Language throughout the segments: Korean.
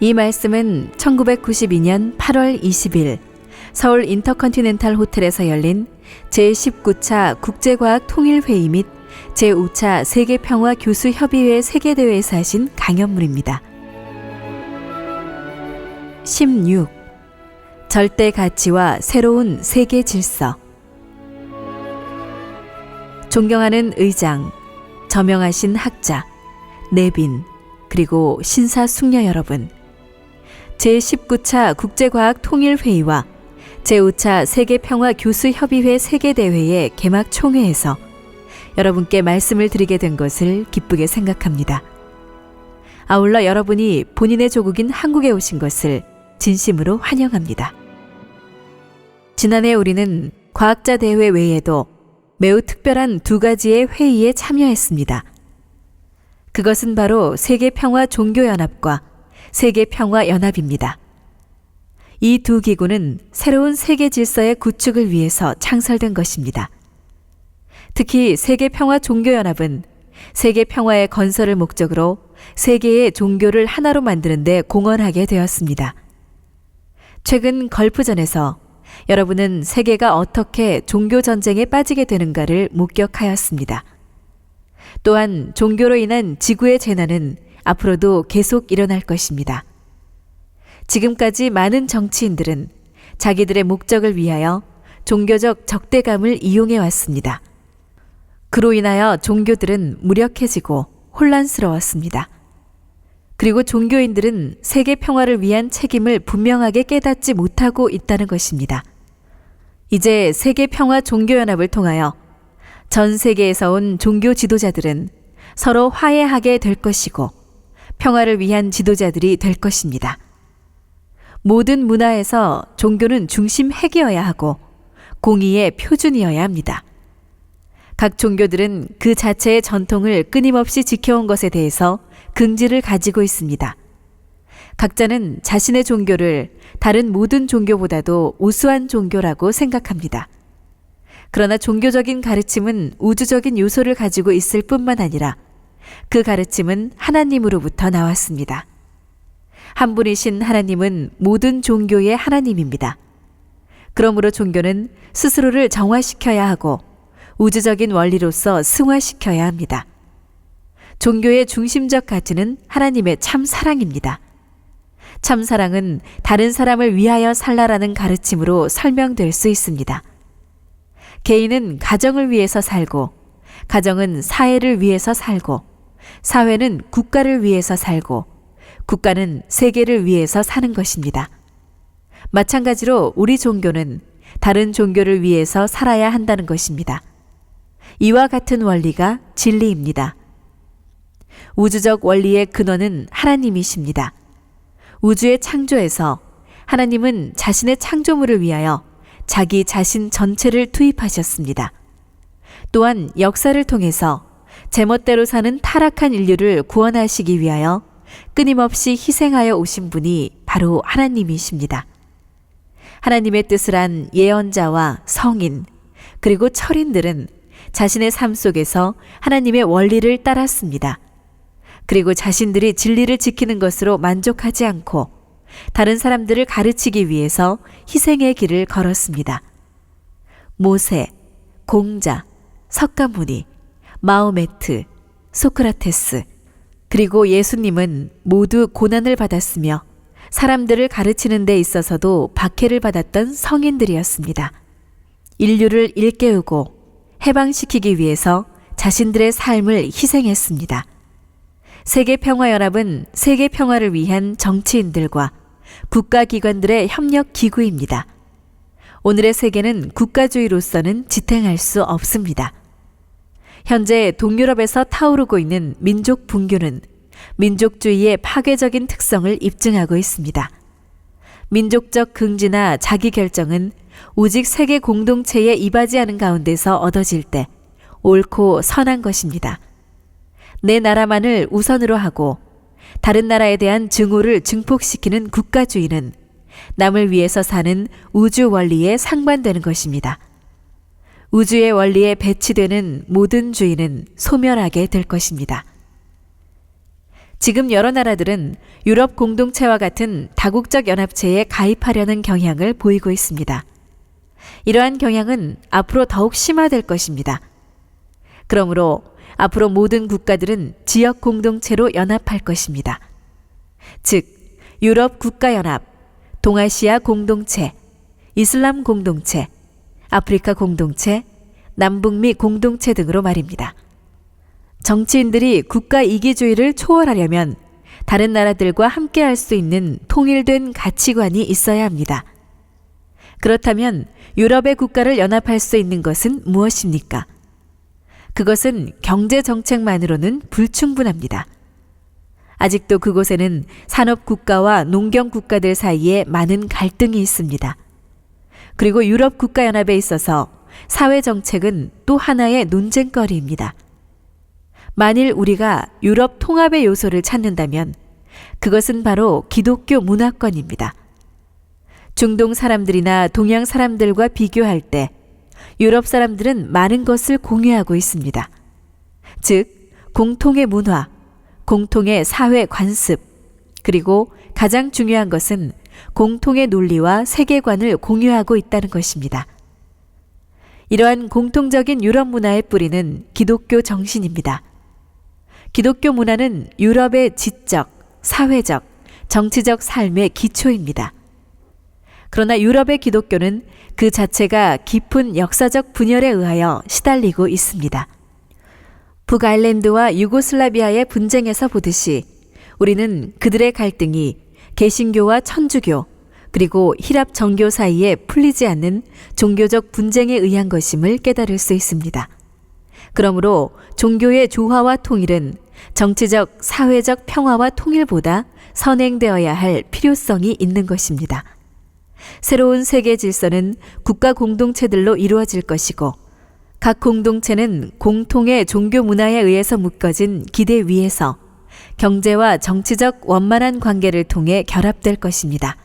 이 말씀은 1992년 8월 20일 서울 인터컨티넨탈 호텔에서 열린 제19차 국제과학 통일회의 및 제5차 세계평화 교수협의회 세계대회에서 하신 강연문입니다. 16. 절대 가치와 새로운 세계 질서. 존경하는 의장, 저명하신 학자, 내빈, 그리고 신사숙녀 여러분, 제19차 국제과학 통일회의와 제5차 세계평화교수협의회 세계대회의 개막 총회에서 여러분께 말씀을 드리게 된 것을 기쁘게 생각합니다. 아울러 여러분이 본인의 조국인 한국에 오신 것을 진심으로 환영합니다. 지난해 우리는 과학자 대회 외에도 매우 특별한 두 가지의 회의에 참여했습니다. 그것은 바로 세계평화종교연합과 세계평화연합입니다. 이 두 기구는 새로운 세계 질서의 구축을 위해서 창설된 것입니다. 특히 세계평화종교연합은 세계평화의 건설을 목적으로 세계의 종교를 하나로 만드는 데 공헌하게 되었습니다. 최근 걸프전에서 여러분은 세계가 어떻게 종교전쟁에 빠지게 되는가를 목격하였습니다. 또한 종교로 인한 지구의 재난은 앞으로도 계속 일어날 것입니다. 지금까지 많은 정치인들은 자기들의 목적을 위하여 종교적 적대감을 이용해 왔습니다. 그로 인하여 종교들은 무력해지고 혼란스러웠습니다. 그리고 종교인들은 세계 평화를 위한 책임을 분명하게 깨닫지 못하고 있다는 것입니다. 이제 세계평화종교연합을 통하여 전 세계에서 온 종교 지도자들은 서로 화해하게 될 것이고 평화를 위한 지도자들이 될 것입니다. 모든 문화에서 종교는 중심 핵이어야 하고 공의의 표준이어야 합니다. 각 종교들은 그 자체의 전통을 끊임없이 지켜온 것에 대해서 긍지를 가지고 있습니다. 각자는 자신의 종교를 다른 모든 종교보다도 우수한 종교라고 생각합니다. 그러나 종교적인 가르침은 우주적인 요소를 가지고 있을 뿐만 아니라 그 가르침은 하나님으로부터 나왔습니다. 한 분이신 하나님은 모든 종교의 하나님입니다. 그러므로 종교는 스스로를 정화시켜야 하고 우주적인 원리로서 승화시켜야 합니다. 종교의 중심적 가치는 하나님의 참 사랑입니다. 참 사랑은 다른 사람을 위하여 살라라는 가르침으로 설명될 수 있습니다. 개인은 가정을 위해서 살고, 가정은 사회를 위해서 살고, 사회는 국가를 위해서 살고, 국가는 세계를 위해서 사는 것입니다. 마찬가지로 우리 종교는 다른 종교를 위해서 살아야 한다는 것입니다. 이와 같은 원리가 진리입니다. 우주적 원리의 근원은 하나님이십니다. 우주의 창조에서 하나님은 자신의 창조물을 위하여 자기 자신 전체를 투입하셨습니다. 또한 역사를 통해서 제멋대로 사는 타락한 인류를 구원하시기 위하여 끊임없이 희생하여 오신 분이 바로 하나님이십니다. 하나님의 뜻을 한 예언자와 성인, 그리고 철인들은 자신의 삶 속에서 하나님의 원리를 따랐습니다. 그리고 자신들이 진리를 지키는 것으로 만족하지 않고 다른 사람들을 가르치기 위해서 희생의 길을 걸었습니다. 모세, 공자, 석가모니, 마호메트, 소크라테스, 그리고 예수님은 모두 고난을 받았으며 사람들을 가르치는 데 있어서도 박해를 받았던 성인들이었습니다. 인류를 일깨우고 해방시키기 위해서 자신들의 삶을 희생했습니다. 세계평화연합은 세계평화를 위한 정치인들과 국가기관들의 협력기구입니다. 오늘의 세계는 국가주의로서는 지탱할 수 없습니다. 현재 동유럽에서 타오르고 있는 민족 분규는 민족주의의 파괴적인 특성을 입증하고 있습니다. 민족적 긍지나 자기결정은 오직 세계 공동체에 이바지하는 가운데서 얻어질 때 옳고 선한 것입니다. 내 나라만을 우선으로 하고 다른 나라에 대한 증오를 증폭시키는 국가주의는 남을 위해서 사는 우주 원리에 상반되는 것입니다. 우주의 원리에 배치되는 모든 주의는 소멸하게 될 것입니다. 지금 여러 나라들은 유럽 공동체와 같은 다국적 연합체에 가입하려는 경향을 보이고 있습니다. 이러한 경향은 앞으로 더욱 심화될 것입니다. 그러므로 앞으로 모든 국가들은 지역 공동체로 연합할 것입니다. 즉, 유럽 국가연합, 동아시아 공동체, 이슬람 공동체, 아프리카 공동체, 남북미 공동체 등으로 말입니다. 정치인들이 국가 이기주의를 초월하려면 다른 나라들과 함께 할 수 있는 통일된 가치관이 있어야 합니다. 그렇다면 유럽의 국가를 연합할 수 있는 것은 무엇입니까? 그것은 경제 정책만으로는 불충분합니다. 아직도 그곳에는 산업 국가와 농경 국가들 사이에 많은 갈등이 있습니다. 그리고 유럽 국가연합에 있어서 사회 정책은 또 하나의 논쟁거리입니다. 만일 우리가 유럽 통합의 요소를 찾는다면 그것은 바로 기독교 문화권입니다. 중동 사람들이나 동양 사람들과 비교할 때 유럽 사람들은 많은 것을 공유하고 있습니다. 즉, 공통의 문화, 공통의 사회 관습, 그리고 가장 중요한 것은 공통의 논리와 세계관을 공유하고 있다는 것입니다. 이러한 공통적인 유럽 문화의 뿌리는 기독교 정신입니다. 기독교 문화는 유럽의 지적, 사회적, 정치적 삶의 기초입니다. 그러나 유럽의 기독교는 그 자체가 깊은 역사적 분열에 의하여 시달리고 있습니다. 북아일랜드와 유고슬라비아의 분쟁에서 보듯이 우리는 그들의 갈등이 개신교와 천주교 그리고 히랍 정교 사이에 풀리지 않는 종교적 분쟁에 의한 것임을 깨달을 수 있습니다. 그러므로 종교의 조화와 통일은 정치적, 사회적 평화와 통일보다 선행되어야 할 필요성이 있는 것입니다. 새로운 세계 질서는 국가 공동체들로 이루어질 것이고 각 공동체는 공통의 종교 문화에 의해서 묶어진 기대 위에서 경제와 정치적 원만한 관계를 통해 결합될 것입니다.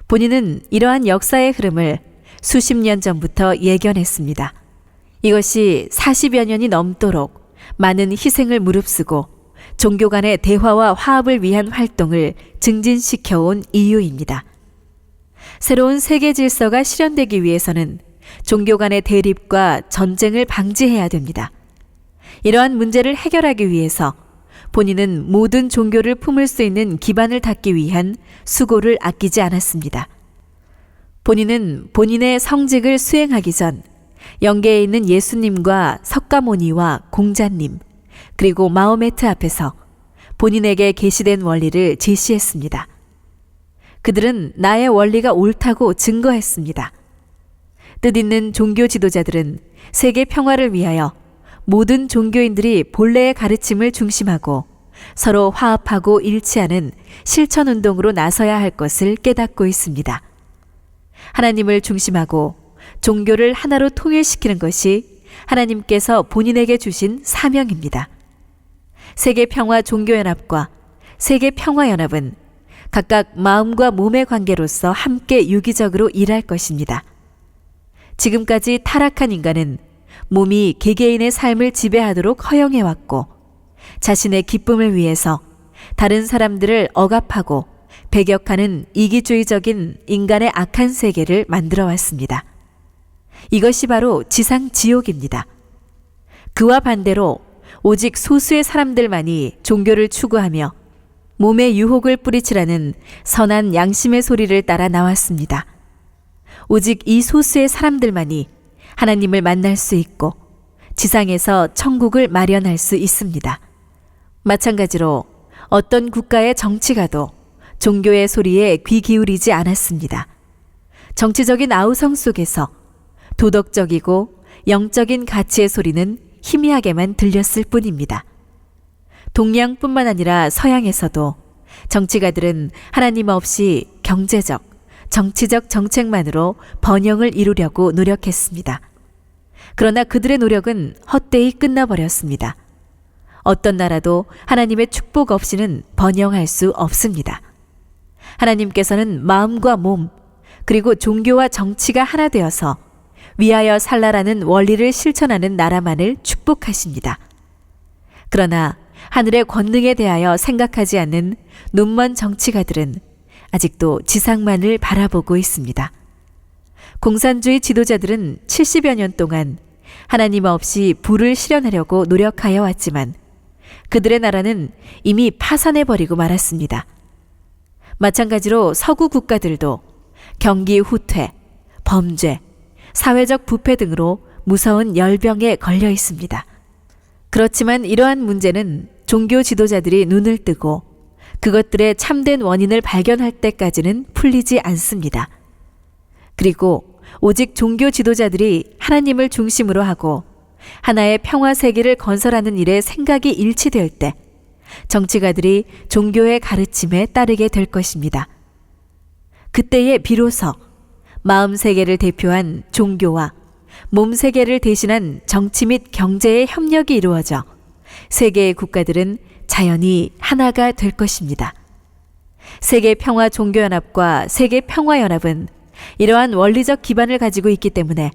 본인은 이러한 역사의 흐름을 수십 년 전부터 예견했습니다. 이것이 40여 년이 넘도록 많은 희생을 무릅쓰고 종교 간의 대화와 화합을 위한 활동을 증진시켜온 이유입니다. 새로운 세계 질서가 실현되기 위해서는 종교 간의 대립과 전쟁을 방지해야 됩니다. 이러한 문제를 해결하기 위해서 본인은 모든 종교를 품을 수 있는 기반을 닦기 위한 수고를 아끼지 않았습니다. 본인은 본인의 성직을 수행하기 전 영계에 있는 예수님과 석가모니와 공자님 그리고 마호메트 앞에서 본인에게 계시된 원리를 제시했습니다. 그들은 나의 원리가 옳다고 증거했습니다. 뜻있는 종교 지도자들은 세계 평화를 위하여 모든 종교인들이 본래의 가르침을 중심하고 서로 화합하고 일치하는 실천운동으로 나서야 할 것을 깨닫고 있습니다. 하나님을 중심하고 종교를 하나로 통일시키는 것이 하나님께서 본인에게 주신 사명입니다. 세계평화종교연합과 세계평화연합은 각각 마음과 몸의 관계로서 함께 유기적으로 일할 것입니다. 지금까지 타락한 인간은 몸이 개개인의 삶을 지배하도록 허용해왔고 자신의 기쁨을 위해서 다른 사람들을 억압하고 배격하는 이기주의적인 인간의 악한 세계를 만들어왔습니다. 이것이 바로 지상 지옥입니다. 그와 반대로 오직 소수의 사람들만이 종교를 추구하며 몸에 유혹을 뿌리치라는 선한 양심의 소리를 따라 나왔습니다. 오직 이 소수의 사람들만이 하나님을 만날 수 있고 지상에서 천국을 마련할 수 있습니다. 마찬가지로 어떤 국가의 정치가도 종교의 소리에 귀 기울이지 않았습니다. 정치적인 아우성 속에서 도덕적이고 영적인 가치의 소리는 희미하게만 들렸을 뿐입니다. 동양뿐만 아니라 서양에서도 정치가들은 하나님 없이 경제적, 정치적 정책만으로 번영을 이루려고 노력했습니다. 그러나 그들의 노력은 헛되이 끝나버렸습니다. 어떤 나라도 하나님의 축복 없이는 번영할 수 없습니다. 하나님께서는 마음과 몸, 그리고 종교와 정치가 하나 되어서 위하여 살라라는 원리를 실천하는 나라만을 축복하십니다. 그러나 하늘의 권능에 대하여 생각하지 않는 눈먼 정치가들은 아직도 지상만을 바라보고 있습니다. 공산주의 지도자들은 70여 년 동안 하나님 없이 부를 실현하려고 노력하여 왔지만 그들의 나라는 이미 파산해버리고 말았습니다. 마찬가지로 서구 국가들도 경기 후퇴, 범죄, 사회적 부패 등으로 무서운 열병에 걸려 있습니다. 그렇지만 이러한 문제는 종교 지도자들이 눈을 뜨고 그것들의 참된 원인을 발견할 때까지는 풀리지 않습니다. 그리고 오직 종교 지도자들이 하나님을 중심으로 하고 하나의 평화 세계를 건설하는 일에 생각이 일치될 때 정치가들이 종교의 가르침에 따르게 될 것입니다. 그때에 비로소 마음 세계를 대표한 종교와 몸 세계를 대신한 정치 및 경제의 협력이 이루어져 세계의 국가들은 자연히 하나가 될 것입니다. 세계 평화 종교연합과 세계 평화연합은 이러한 원리적 기반을 가지고 있기 때문에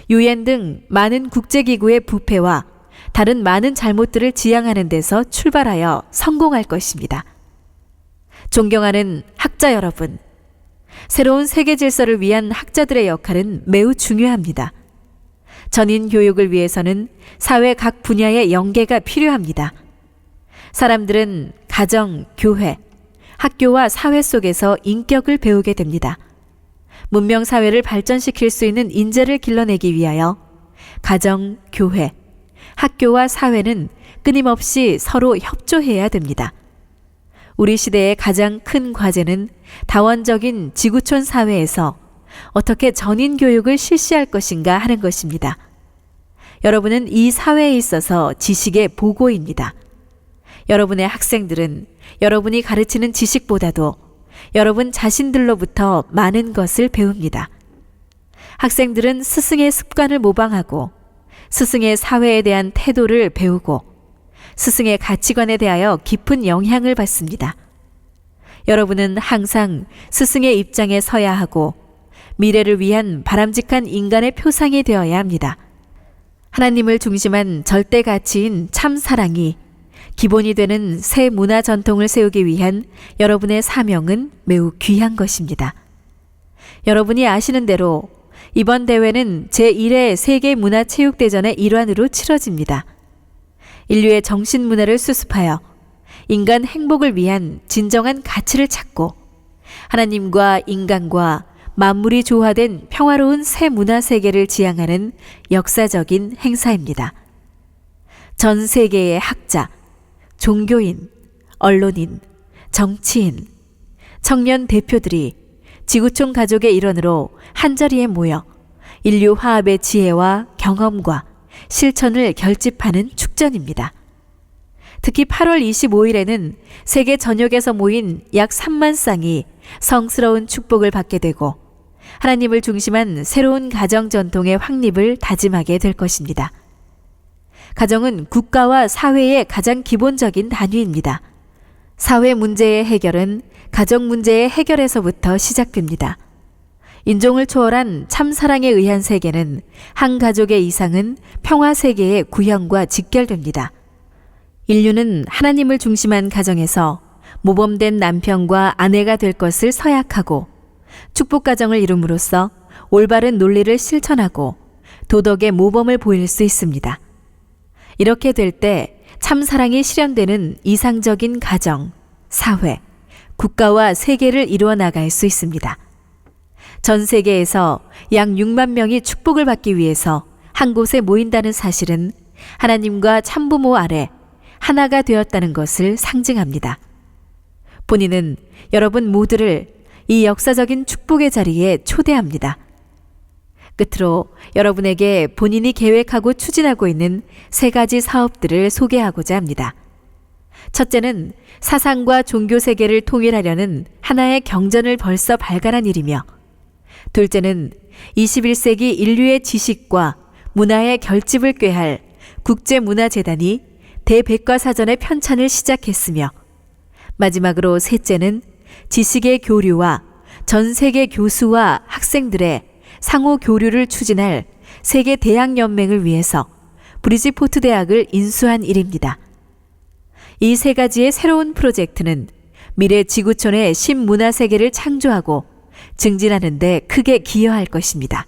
유엔 등 많은 국제기구의 부패와 다른 많은 잘못들을 지양하는 데서 출발하여 성공할 것입니다. 존경하는 학자 여러분, 새로운 세계 질서를 위한 학자들의 역할은 매우 중요합니다. 전인 교육을 위해서는 사회 각 분야의 연계가 필요합니다. 사람들은 가정, 교회, 학교와 사회 속에서 인격을 배우게 됩니다. 문명 사회를 발전시킬 수 있는 인재를 길러내기 위하여 가정, 교회, 학교와 사회는 끊임없이 서로 협조해야 됩니다. 우리 시대의 가장 큰 과제는 다원적인 지구촌 사회에서 어떻게 전인 교육을 실시할 것인가 하는 것입니다. 여러분은 이 사회에 있어서 지식의 보고입니다. 여러분의 학생들은 여러분이 가르치는 지식보다도 여러분 자신들로부터 많은 것을 배웁니다. 학생들은 스승의 습관을 모방하고 스승의 사회에 대한 태도를 배우고 스승의 가치관에 대하여 깊은 영향을 받습니다. 여러분은 항상 스승의 입장에 서야 하고 미래를 위한 바람직한 인간의 표상이 되어야 합니다. 하나님을 중심한 절대 가치인 참 사랑이 기본이 되는 새 문화 전통을 세우기 위한 여러분의 사명은 매우 귀한 것입니다. 여러분이 아시는 대로 이번 대회는 제1회 세계문화체육대전의 일환으로 치러집니다. 인류의 정신문화를 수습하여 인간 행복을 위한 진정한 가치를 찾고 하나님과 인간과 만물이 조화된 평화로운 새 문화세계를 지향하는 역사적인 행사입니다. 전 세계의 학자, 종교인, 언론인, 정치인, 청년 대표들이 지구촌 가족의 일원으로 한자리에 모여 인류 화합의 지혜와 경험과 실천을 결집하는 축전입니다. 특히 8월 25일에는 세계 전역에서 모인 약 3만 쌍이 성스러운 축복을 받게 되고 하나님을 중심한 새로운 가정 전통의 확립을 다짐하게 될 것입니다. 가정은 국가와 사회의 가장 기본적인 단위입니다. 사회 문제의 해결은 가정 문제의 해결에서부터 시작됩니다. 인종을 초월한 참사랑에 의한 세계는 한 가족의 이상은 평화 세계의 구현과 직결됩니다. 인류는 하나님을 중심한 가정에서 모범된 남편과 아내가 될 것을 서약하고 축복 가정을 이룸으로써 올바른 논리를 실천하고 도덕의 모범을 보일 수 있습니다. 이렇게 될 때 참사랑이 실현되는 이상적인 가정, 사회, 국가와 세계를 이루어 나갈 수 있습니다. 전 세계에서 약 6만 명이 축복을 받기 위해서 한 곳에 모인다는 사실은 하나님과 참부모 아래 하나가 되었다는 것을 상징합니다. 본인은 여러분 모두를 이 역사적인 축복의 자리에 초대합니다. 끝으로 여러분에게 본인이 계획하고 추진하고 있는 3가지 사업들을 소개하고자 합니다. 첫째는 사상과 종교 세계를 통일하려는 하나의 경전을 벌써 발간한 일이며, 둘째는 21세기 인류의 지식과 문화의 결집을 꾀할 국제문화재단이 대백과사전의 편찬을 시작했으며, 마지막으로 셋째는 지식의 교류와 전 세계 교수와 학생들의 상호 교류를 추진할 세계 대학연맹을 위해서 브리지포트 대학을 인수한 일입니다. 이 세 가지의 새로운 프로젝트는 미래 지구촌의 신문화 세계를 창조하고 증진하는 데 크게 기여할 것입니다.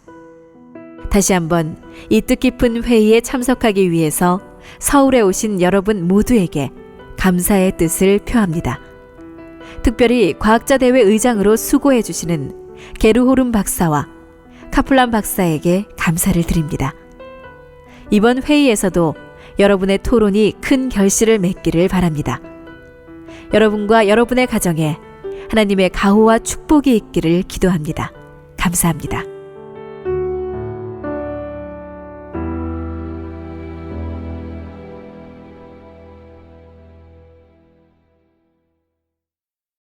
다시 한번 이 뜻깊은 회의에 참석하기 위해서 서울에 오신 여러분 모두에게 감사의 뜻을 표합니다. 특별히 과학자대회 의장으로 수고해 주시는 게르호름 박사와 카플란 박사에게 감사를 드립니다. 이번 회의에서도 여러분의 토론이 큰 결실을 맺기를 바랍니다. 여러분과 여러분의 가정에 하나님의 가호와 축복이 있기를 기도합니다. 감사합니다.